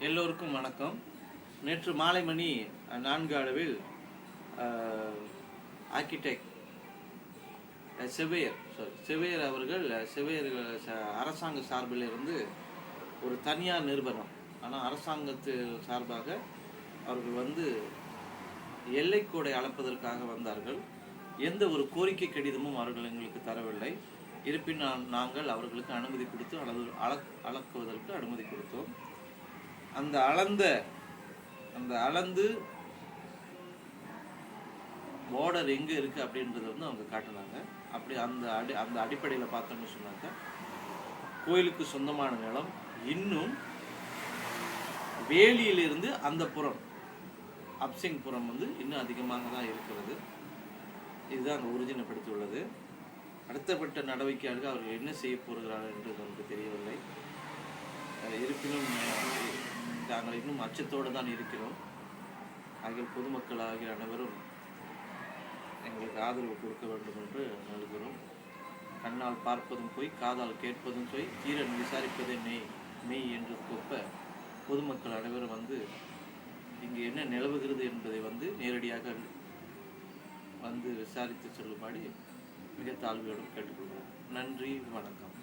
எல்லோருக்கும் வணக்கம். நேற்று மாலை மணி 4 அளவில் ஆர்கிடெக்ட் செவ்வையர் அவர்கள் அரசாங்க சார்பில் இருந்து ஒரு தனியார் நிறுவனம், ஆனால் அரசாங்கத்து சார்பாக அவர்கள் எல்லைக்கோடை அளப்பதற்காக வந்தார்கள். எந்த ஒரு கோரிக்கை கடிதமும் அவர்கள் எங்களுக்கு தரவில்லை. இருப்பினும் நாங்கள் அவர்களுக்கு அனுமதி கொடுத்து அளக்குவதற்கு அனுமதி கொடுத்தோம். அந்த அளந்து பார்டர் எங்கே இருக்குது அப்படின்றத அவங்க காட்டினாங்க. அப்படி அந்த அடிப்படையில் பார்த்தோம்னு சொன்னாக்க, கோயிலுக்கு சொந்தமான நிலம் இன்னும் வேலியிலிருந்து அந்த புறம் அப்சிங் புறம் இன்னும் அதிகமாக தான் இருக்கிறது. இதுதான் அங்கே உறுதிப்படுத்தியுள்ளது. அடுத்தப்பட்ட நடவடிக்கையாக அவர்கள் என்ன செய்ய போகிறார்கள் என்று நமக்கு தெரியவில்லை. இருப்பினும் நாங்கள் இன்னும் அச்சத்தோடு தான் இருக்கிறோம். ஆகிய பொதுமக்கள் ஆகிய அனைவரும் எங்களுக்கு ஆதரவு கொடுக்க வேண்டும் என்று நல்கிறோம். கண்ணால் பார்ப்பதும் போய், காதால் கேட்பதும் போய், தீரன் விசாரிப்பதே மெய் என்று கொப்ப பொதுமக்கள் அனைவரும் இங்கு என்ன நிலவுகிறது என்பதை நேரடியாக விசாரித்து சொல்லும்படி மிக தாழ்மையோடு கேட்டுக்கொள்கிறோம். நன்றி, வணக்கம்.